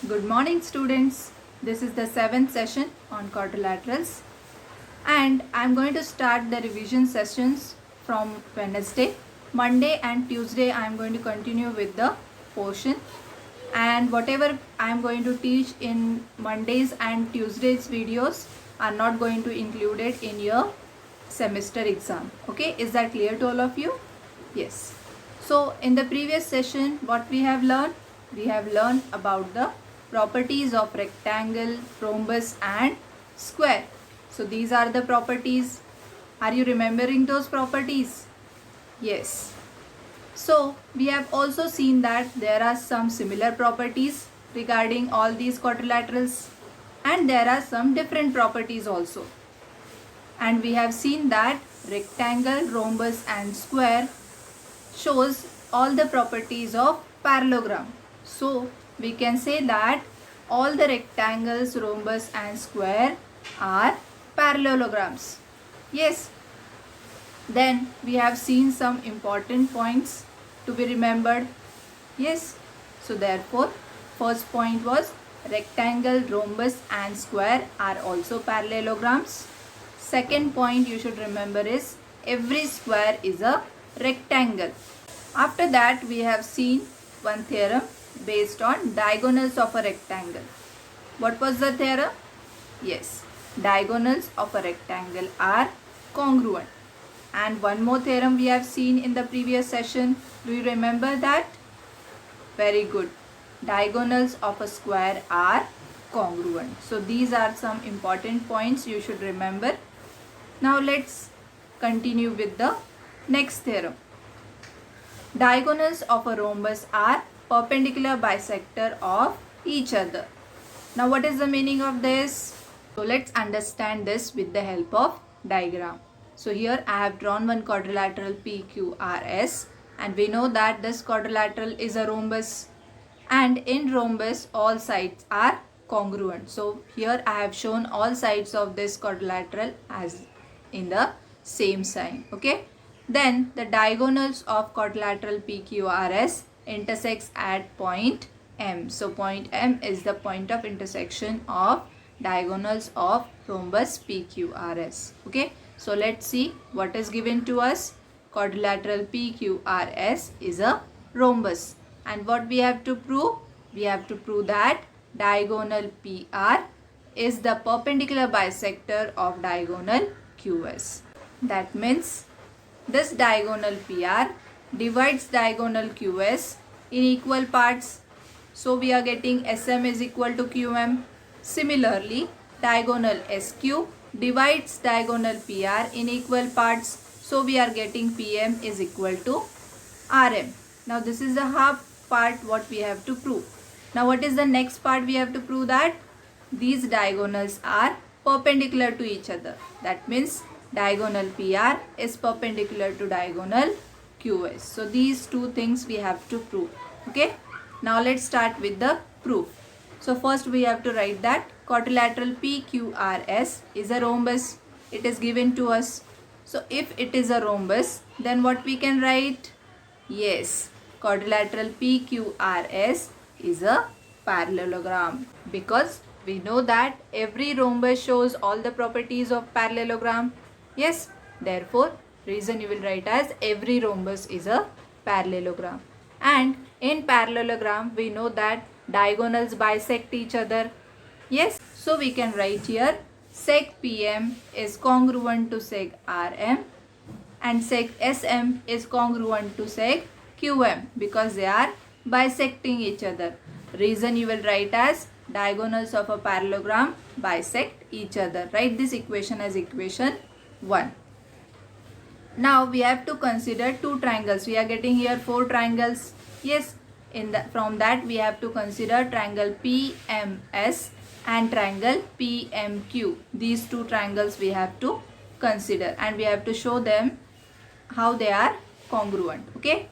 Good morning, students. This is the 7th session on quadrilaterals, and I'm going to start the revision sessions from Wednesday. Monday and Tuesday, I'm going to continue with the portion, and whatever I'm going to teach in Mondays and Tuesdays videos are not going to include it in your semester exam. Okay, is that clear to all of you? Yes. So in the previous session, what we have learned? We have learned about the properties of rectangle, rhombus and square. So these are the properties. Are you remembering those properties? Yes. So we have also seen that there are some similar properties regarding all these quadrilaterals, and there are some different properties also. And we have seen that rectangle, rhombus and square shows all the properties of parallelogram. So we can say that all the rectangles, rhombus and square are parallelograms. Yes. Then we have seen some important points to be remembered. Yes. So therefore, first point was rectangle, rhombus and square are also parallelograms. Second point you should remember is every square is a rectangle. After that, we have seen one theorem based on diagonals of a rectangle. What was the theorem? Yes, diagonals of a rectangle are congruent. And one more theorem we have seen in the previous session. Do you remember that? Very good. Diagonals of a square are congruent. So these are some important points you should remember. Now let's continue with the next theorem. Diagonals of a rhombus are perpendicular bisector of each other. Now what is the meaning of this? So let's understand this with the help of diagram. So here I have drawn one quadrilateral PQRS, and we know that this quadrilateral is a rhombus, and in rhombus all sides are congruent. So here I have shown all sides of this quadrilateral as in the same sign. Okay. Then the diagonals of quadrilateral PQRS intersects at point M. So point M is the point of intersection of diagonals of rhombus PQRS. Okay. So let's see what is given to us. Quadrilateral PQRS is a rhombus. And what we have to prove? We have to prove that diagonal PR is the perpendicular bisector of diagonal QS. That means this diagonal PR divides diagonal QS in equal parts. So we are getting SM is equal to QM. Similarly, diagonal SQ divides diagonal PR in equal parts. So we are getting PM is equal to RM. Now this is the half part what we have to prove. Now what is the next part we have to prove? That these diagonals are perpendicular to each other. That means diagonal PR is perpendicular to diagonal QS. So these two things we have to prove. Okay. Now let's start with the proof. So first we have to write that quadrilateral PQRS is a rhombus. It is given to us. So if it is a rhombus, then what we can write? Yes, quadrilateral PQRS is a parallelogram, because we know that every rhombus shows all the properties of parallelogram. Yes, therefore reason you will write as every rhombus is a parallelogram. And in parallelogram we know that diagonals bisect each other. Yes, so we can write here sec PM is congruent to sec RM, and sec SM is congruent to sec QM, because they are bisecting each other. Reason you will write as diagonals of a parallelogram bisect each other. Write this equation as equation 1. Now we have to consider two triangles. We are getting here 4 triangles. Yes, from that we have to consider triangle PMS and triangle PMQ. These two triangles we have to consider, and we have to show them how they are congruent. Okay.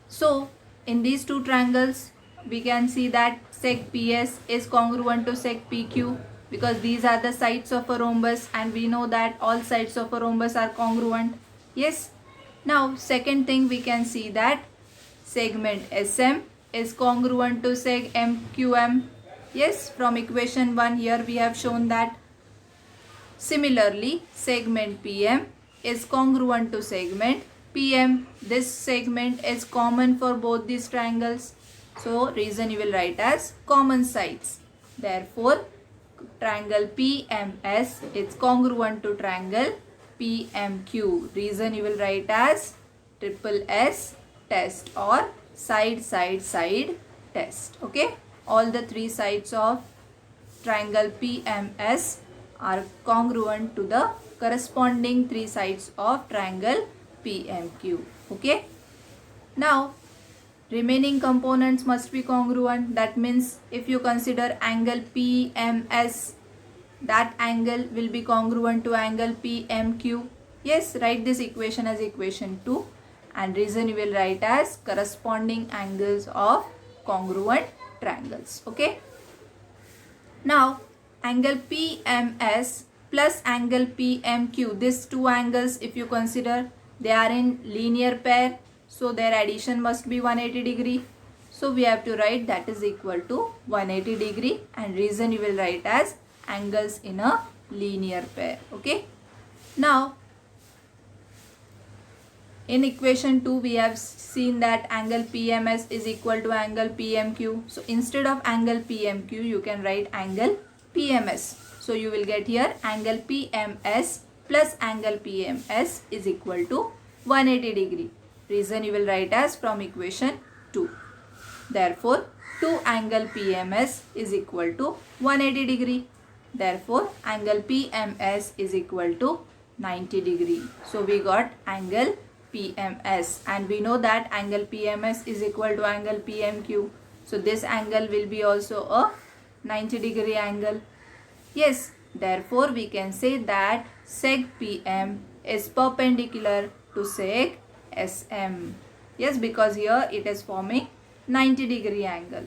So in these two triangles we can see that sec PS is congruent to sec PQ, because these are the sides of a rhombus, and we know that all sides of a rhombus are congruent. Yes. Now second thing we can see that segment SM is congruent to seg MQM. Yes, from equation 1 here we have shown that. Similarly, segment PM is congruent to segment PM. This segment is common for both these triangles. So, reason you will write as common sides. Therefore, triangle PMS is congruent to triangle PMQ. Reason you will write as triple S test or side test. Okay. All the three sides of triangle PMS are congruent to the corresponding three sides of triangle PMQ. Okay. Now, remaining components must be congruent. That means if you consider angle PMS, that angle will be congruent to angle PMQ. Yes, write this equation as equation 2 and reason you will write as corresponding angles of congruent triangles. Okay. Now, angle PMS plus angle PMQ, these two angles if you consider, they are in linear pair. So, their addition must be 180 degree. So, we have to write that is equal to 180 degree and reason you will write as angles in a linear pair. Okay. Now, in equation 2 we have seen that angle PMS is equal to angle PMQ. So, instead of angle PMQ you can write angle PMS. So, you will get here angle PMS plus angle PMS is equal to 180 degree. Reason you will write as from equation 2. Therefore, 2 angle PMS is equal to 180 degree. Therefore, angle PMS is equal to 90 degree. So, we got angle PMS and we know that angle PMS is equal to angle PMQ. So, this angle will be also a 90 degree angle. Yes, therefore, we can say that seg PM is perpendicular to seg SM. Yes, because here it is forming 90 degree angle.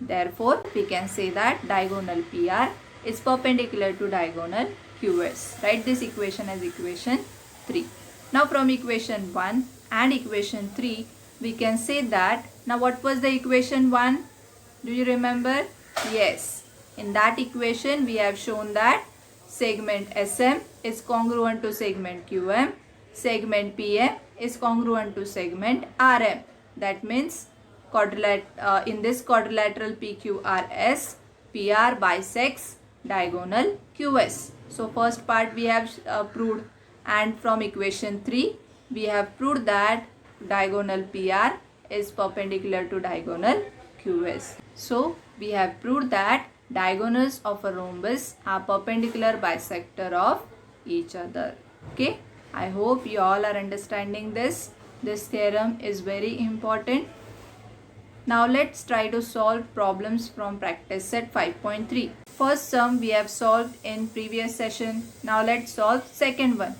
Therefore, we can say that diagonal PR is perpendicular to diagonal QS. Write this equation as equation 3. Now, from equation 1 and equation 3, we can say that, now what was the equation 1? Do you remember? Yes. In that equation, we have shown that segment SM is congruent to segment QM. Segment PM is congruent to segment RM. That means in this quadrilateral PQRS, PR bisects diagonal QS. So, first part we have proved, and from equation 3 we have proved that diagonal PR is perpendicular to diagonal QS. So, we have proved that diagonals of a rhombus are perpendicular bisector of each other. Okay. I hope you all are understanding this. This theorem is very important. Now let's try to solve problems from practice set 5.3. First sum we have solved in previous session. Now let's solve second one.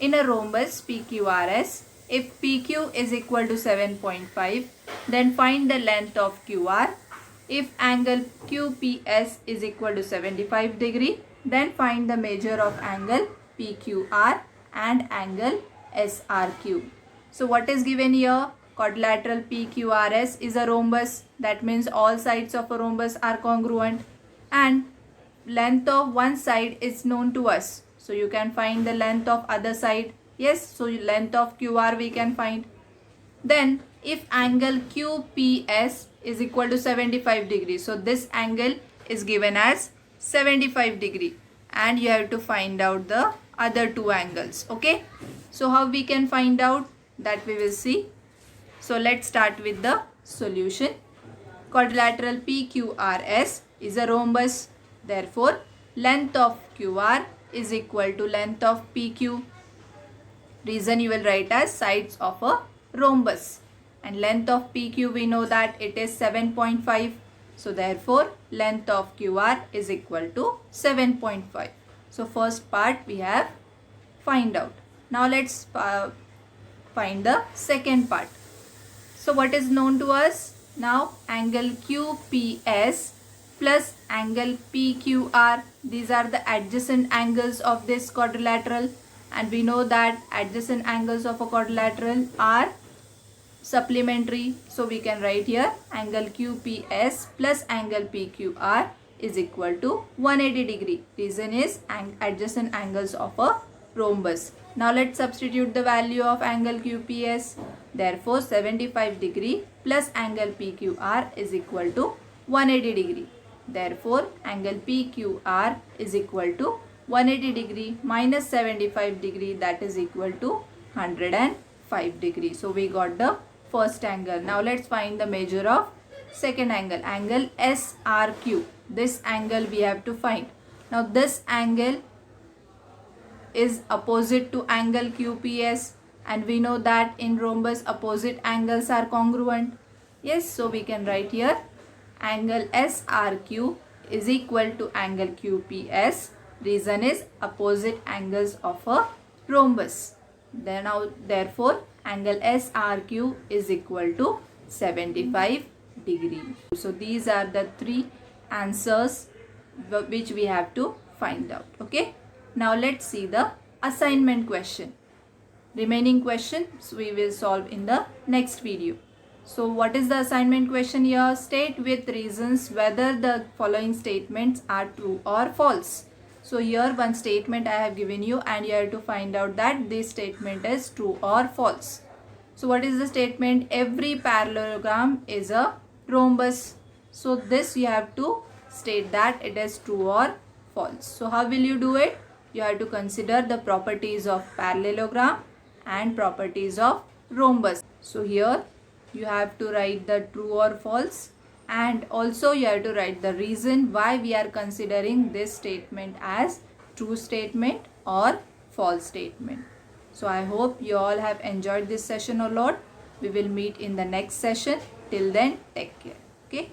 In a rhombus PQRS, if PQ is equal to 7.5, then find the length of QR. If angle QPS is equal to 75 degree, then find the measure of angle PQR and angle SRQ. So what is given here? Quadrilateral PQRS is a rhombus. That means all sides of a rhombus are congruent and length of one side is known to us. So you can find the length of other side. Yes, so length of QR we can find. Then if angle QPS is equal to 75 degrees, so this angle is given as 75 degree and you have to find out the other two angles. Okay, so how we can find out, that we will see. So let's start with the solution. Quadrilateral PQRS is a rhombus. Therefore, length of QR is equal to length of PQ. Reason you will write as sides of a rhombus. And length of PQ we know that it is 7.5. So therefore, length of QR is equal to 7.5. So first part we have find out. Now let's find the second part. So what is known to us? Now angle QPS plus angle PQR. These are the adjacent angles of this quadrilateral, and we know that adjacent angles of a quadrilateral are supplementary. So we can write here angle QPS plus angle PQR is equal to 180 degree. Reason is adjacent angles of a rhombus. Now let's substitute the value of angle QPS. Therefore 75 degree plus angle PQR is equal to 180 degree. Therefore angle PQR is equal to 180 degree minus 75 degree, that is equal to 105 degree. So we got the first angle. Now let's find the measure of second angle, angle SRQ. This angle we have to find. Now this angle is opposite to angle QPS, and we know that in rhombus opposite angles are congruent. Yes, so we can write here angle SRQ is equal to angle QPS. Reason is opposite angles of a rhombus. Therefore angle SRQ is equal to 75 degree. So these are the three answers which we have to find out. Okay. Now let's see the assignment question. Remaining questions we will solve in the next video. So what is the assignment question here? State with reasons whether the following statements are true or false. So here one statement I have given you, and you have to find out that this statement is true or false. So what is the statement? Every parallelogram is a rhombus. So this you have to state that it is true or false. So how will you do it? You have to consider the properties of parallelogram and properties of rhombus. So here you have to write the true or false, and also you have to write the reason why we are considering this statement as true statement or false statement. So I hope you all have enjoyed this session a lot. We will meet in the next session. Till then, take care. Okay.